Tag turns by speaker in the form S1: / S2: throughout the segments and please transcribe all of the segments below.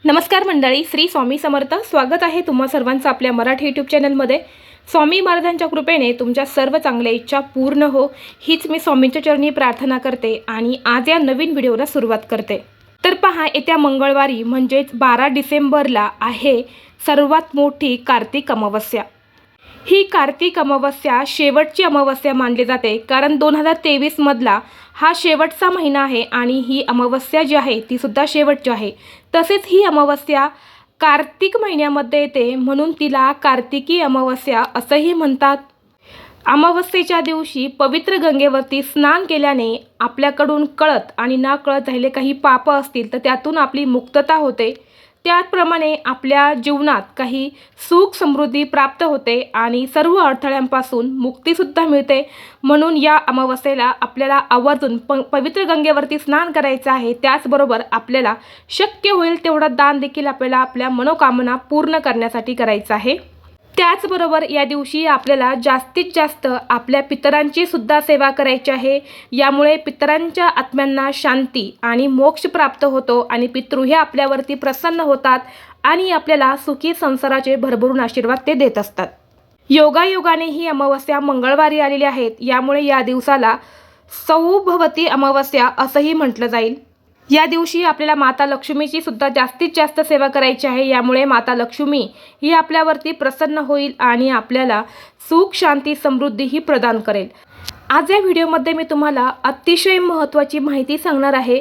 S1: नमस्कार मंडळी, श्री स्वामी समर्थ. स्वागत आहे तुम्हा सर्वांचं आपल्या मराठी यूट्यूब चॅनलमध्ये. स्वामी महाराजांच्या कृपेने तुमच्या सर्व चांगल्या इच्छा पूर्ण हो, हीच मी स्वामींच्या चरणी प्रार्थना करते आणि आज या नवीन व्हिडिओला सुरुवात करते. तर पहा, येत्या मंगळवारी म्हणजेच 12 डिसेंबरला आहे सर्वात मोठी कार्तिक अमावस्या. ही कार्तिक अमावस्या शेवटची अमावस्या मानली जाते, कारण 2023 मधला हा शेवटचा महिना आहे आणि ही अमावस्या जी आहे ती सुद्धा शेवटची आहे. तसेच ही अमावस्या कार्तिक महिन्यामध्ये येते, म्हणून तिला कार्तिकी अमावस्या असंही म्हणतात. अमावस्येच्या दिवशी पवित्र गंगेवरती स्नान केल्याने आपल्याकडून कळत आणि ना कळत झालेले काही पाप असतील तर त्यातून आपली मुक्तता होते. त्याचप्रमाणे आपल्या जीवनात काही सुख समृद्धी प्राप्त होते आणि सर्व अडथळ्यांपासून मुक्तीसुद्धा मिळते. म्हणून या अमावस्येला आपल्याला आवर्जून पवित्र गंगेवरती स्नान करायचं आहे. त्याचबरोबर आपल्याला शक्य होईल तेवढं दान देखील आपल्याला आपल्या मनोकामना पूर्ण करण्यासाठी करायचं आहे. त्याचबरोबर या दिवशी आपल्याला जास्तीत जास्त आपल्या पितरांची सुद्धा सेवा करायची आहे. यामुळे पितरांच्या आत्म्यांना शांती आणि मोक्ष प्राप्त होतो आणि पितृ हे आपल्यावरती प्रसन्न होतात आणि आपल्याला सुखी संसाराचे भरभरून आशीर्वाद ते देत असतात. योगायोगाने ही अमावस्या मंगळवारी आलेली आहेत, यामुळे या दिवसाला सौभवती अमावस्या असंही म्हटलं जाईल. या दिवशी आपल्याला माता लक्ष्मीची सुद्धा जास्तीत जास्त सेवा करायची आहे. यामुळे माता लक्ष्मी ही आपल्यावरती प्रसन्न होईल आणि आपल्याला सुख शांती समृद्धीही प्रदान करेल. आज या व्हिडिओमध्ये मी तुम्हाला अतिशय महत्त्वाची माहिती सांगणार आहे.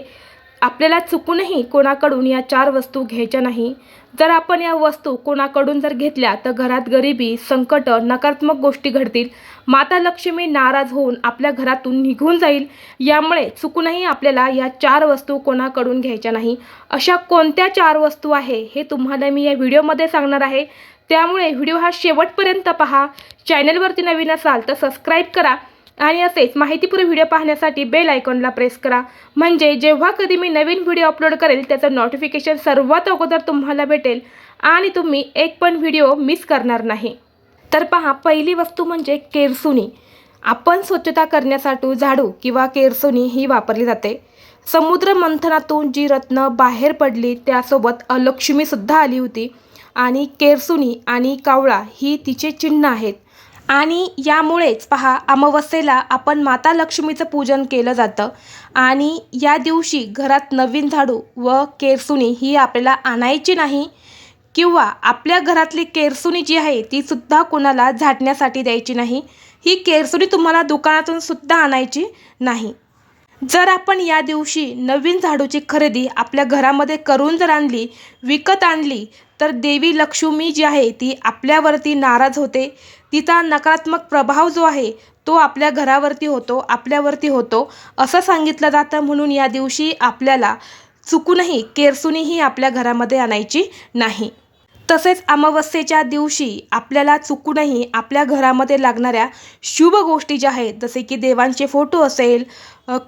S1: आपल्याला चुकूनही कोणाकडून या 4 वस्तू घ्यायच्या नाही. जर आपण या वस्तू कोणाकडून जर घेतल्या तर घरात गरिबी, संकट, नकारात्मक गोष्टी घडतील. माता लक्ष्मी नाराज होऊन आपल्या घरातून निघून जाईल. यामुळे चुकूनही आपल्याला या 4 वस्तू कोणाकडून घ्यायच्या नाही. अशा कोणत्या 4 वस्तू आहे हे तुम्हाला मी या व्हिडिओमध्ये सांगणार आहे. त्यामुळे व्हिडिओ हा शेवटपर्यंत पहा. चॅनलवरती नवीन असाल तर सबस्क्राईब करा आणि असेच माहितीपूर्ण व्हिडिओ पाहण्यासाठी बेल आयकॉनला प्रेस करा, म्हणजे जेव्हा कधी मी नवीन व्हिडिओ अपलोड करेल त्याचं नोटिफिकेशन सर्वात अगोदर तुम्हाला भेटेल आणि तुम्ही एक पण व्हिडिओ मिस करणार नाही. तर पहा, पहिली वस्तू म्हणजे केरसुणी. आपण स्वच्छता करण्यासाठी झाडू किंवा केरसुणी ही वापरली जाते. समुद्र मंथनातून जी रत्न बाहेर पडली त्यासोबत अलक्ष्मीसुद्धा आली होती आणि केरसुणी आणि कावळा ही तिचे चिन्ह आहेत. आणि यामुळेच पहा, अमावस्येला आपण माता लक्ष्मीचं पूजन केलं जातं आणि या दिवशी घरात नवीन झाडू व केरसुणी ही आपल्याला आणायची नाही किंवा आपल्या घरातली केरसुणी जी आहे ती सुद्धा कोणाला झाडण्यासाठी द्यायची नाही. ही केरसुणी तुम्हाला दुकानातून सुद्धा आणायची नाही. जर आपण या दिवशी नवीन झाडूची खरेदी आपल्या घरामध्ये करून जर आणली, विकत आणली, तर देवी लक्ष्मी जी आहे ती आपल्यावरती नाराज होते. तिचा नकारात्मक प्रभाव जो आहे तो आपल्या घरावरती होतो, आपल्यावरती होतो असं सांगितलं जातं. म्हणून या दिवशी आपल्याला चुकूनही केरसुणी ही आपल्या घरामध्ये आणायची नाही. तसेच अमावस्येच्या दिवशी आपल्याला चुकूनही आपल्या घरामध्ये लागणाऱ्या शुभ गोष्टी ज्या आहेत, जसे की देवांचे फोटो असेल,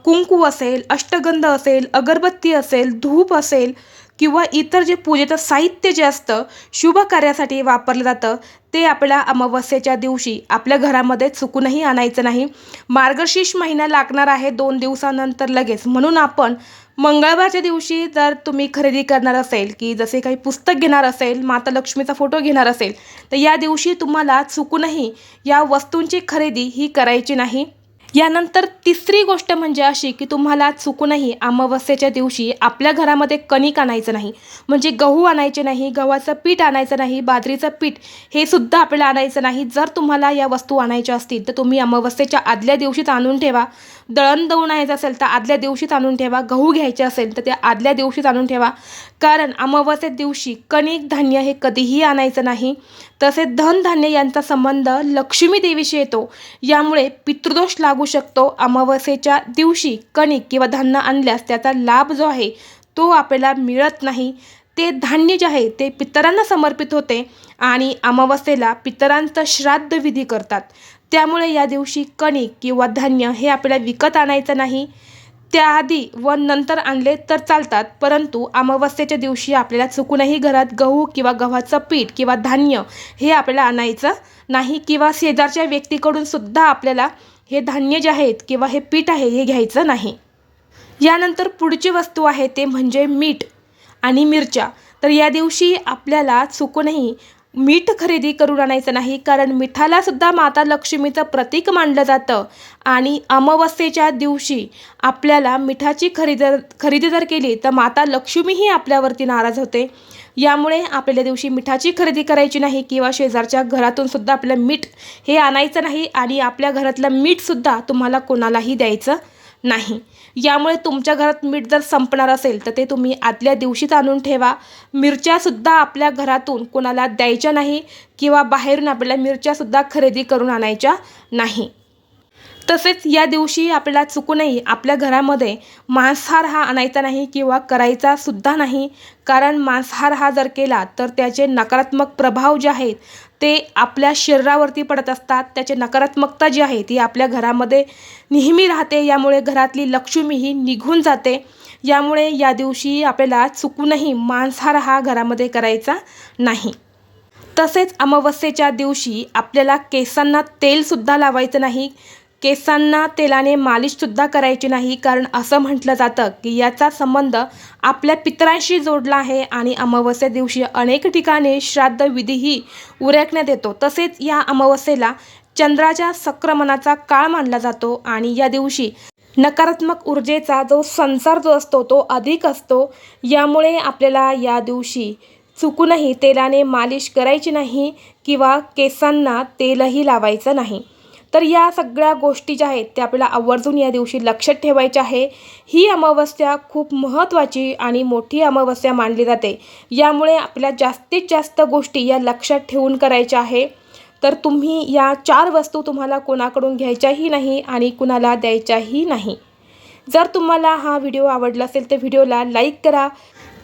S1: कुंकू असेल, अष्टगंध असेल, अगरबत्ती असेल, धूप असेल किंवा इतर जे पूजेचं साहित्य जे असतं शुभ कार्यासाठी वापरलं जातं ते आपल्या अमावस्येच्या दिवशी आपल्या घरामध्ये चुकूनही आणायचं नाही. मार्गशीर्ष महिना लागणार आहे 2 दिवसानंतर लगेच, म्हणून आपण मंगळवारच्या दिवशी जर तुम्ही खरेदी करणार असेल की जसे काही पुस्तक घेणार असेल, माता लक्ष्मीचा फोटो घेणार असेल, तर या दिवशी तुम्हाला चुकूनही या वस्तूंची खरेदी ही करायची नाही. यानंतर तिसरी गोष्ट म्हणजे अशी की तुम्हाला चुकूनही अमावस्येच्या दिवशी आपल्या घरामध्ये कणिक आणायचं नाही, म्हणजे गहू आणायचे नाही, गव्हाचं पीठ आणायचं नाही, बाजरीचं पीठ हे सुद्धा आपल्याला आणायचं नाही. जर तुम्हाला या वस्तू आणायच्या असतील तर तुम्ही अमावस्येच्या आदल्या दिवशीच आणून ठेवा. दळण दळून आणायचं असेल तर आदल्या दिवशीच आणून ठेवा. गहू घ्यायचे असेल तर त्या आदल्या दिवशीच आणून ठेवा, कारण अमावस्ये दिवशी कणिक धान्य हे कधीही आणायचं नाही. तसेच धनधान्य यांचा संबंध लक्ष्मी देवीशी येतो, यामुळे पितृदोष लागू शकतो. अमावस्येच्या दिवशी कणिक किंवा धान्य आणल्यास त्याचा लाभ जो आहे तो आपल्याला मिळत नाही. ते धान्य जे आहे ते पितरांना समर्पित होते आणि अमावस्येला पितरांचं श्राद्ध विधी करतात. त्यामुळे या दिवशी कणिक किंवा धान्य हे आपल्याला विकत आणायचं नाही. त्याआधी व नंतर आणले तर चालतात, परंतु अमावस्येच्या दिवशी आपल्याला चुकूनही घरात गहू किंवा गव्हाचं पीठ किंवा धान्य हे आपल्याला आणायचं नाही किंवा शेजारच्या व्यक्तीकडून सुद्धा आपल्याला हे धान्य जे आहेत किंवा हे पीठ आहे हे घ्यायचं नाही. यानंतर पुढची वस्तू आहे ते म्हणजे मीठ आणि मिरच्या. तर या दिवशी आपल्याला चुकूनही मीठ खरेदी करून आणायचं नाही, कारण मिठाला सुद्धा माता लक्ष्मीचं प्रतीक मानलं जातं आणि अमावस्येच्या दिवशी आपल्याला मिठाची खरेदी जर केली तर माता लक्ष्मीही आपल्यावरती नाराज होते। यामुळे आपल्याला दिवशी मिठाची खरेदी करायची नाही किंवा शेजारच्या घरातून सुद्धा आपल्याला मीठ हे आणायचं नाही आणि आपल्या घरातलं मीठसुद्धा तुम्हाला कोणालाही द्यायचं नाही। यामुळे तुमच्या घरात मीठ जर संपणार असेल तर ते तुम्ही आदल्या दिवशीच आणून ठेवा। मिरच्यासुद्धा आपल्या घरातून कोणाला द्यायच्या नाही किंवा बाहेरून आपल्याला मिरच्यासुद्धा खरेदी करून आणायच्या नाही। तसेच या दिवशी आपल्याला चुकूनही आपल्या घरामध्ये मांसाहार हा आणायचा नाही किंवा करायचा सुद्धा नाही, कारण मांसाहार हा जर केला तर त्याचे नकारात्मक प्रभाव जे आहेत ते आपल्या शरीरावरती पडत असतात। त्याची नकारात्मकता जी आहे ती आपल्या घरामध्ये नेहमी राहते, यामुळे घरातली लक्ष्मी ही निघून जाते। यामुळे या दिवशी आपल्याला चुकूनही मांसाहार हा घरामध्ये करायचा नाही। तसेच अमावस्येच्या दिवशी आपल्याला केसांना तेलसुद्धा लावायचं नाही, केसांना तेलाने मालिशसुद्धा करायची नाही, कारण असं म्हटलं जातं की याचा संबंध आपल्या पितरांशी जोडला आहे आणि अमावस्या दिवशी अनेक ठिकाणी श्राद्ध विधीही उरकण्यात येतो। तसेच या अमावस्येला चंद्राच्या संक्रमणाचा काळ मानला जातो आणि या दिवशी नकारात्मक ऊर्जेचा जो संचार जो असतो तो अधिक असतो। यामुळे आपल्याला या दिवशी चुकूनही तेलाने मालिश करायची नाही किंवा केसांना तेलही लावायचं नाही। तर या सगळ्या गोष्टी ज्या आहेत त्या आपल्याला आवर्जून या दिवशी लक्षात ठेवायच्या आहे। ही अमावस्या खूप महत्त्वाची आणि मोठी अमावस्या मानली जाते, यामुळे आपल्याला जास्तीत जास्त गोष्टी या लक्षात ठेवून करायच्या आहे। तर तुम्ही या 4 वस्तू तुम्हाला कोणाकडून घ्यायच्याही नाही आणि कुणाला द्यायच्याही नाही। जर तुम्हाला हा व्हिडिओ आवडला असेल तर व्हिडिओला लाईक करा,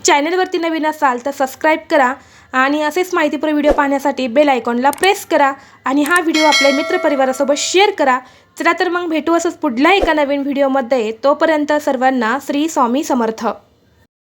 S1: चॅनलवरती नवीन असाल तर सबस्क्राईब करा आणि असेच माहितीपूर्ण व्हिडिओ पाहण्यासाठी बेल आयकॉनला प्रेस करा आणि हा व्हिडिओ आपल्या मित्रपरिवारासोबत शेअर करा। चला तर मग भेटू असंच पुढल्या एका नवीन व्हिडिओमध्ये। तोपर्यंत सर्वांना श्री स्वामी समर्थ।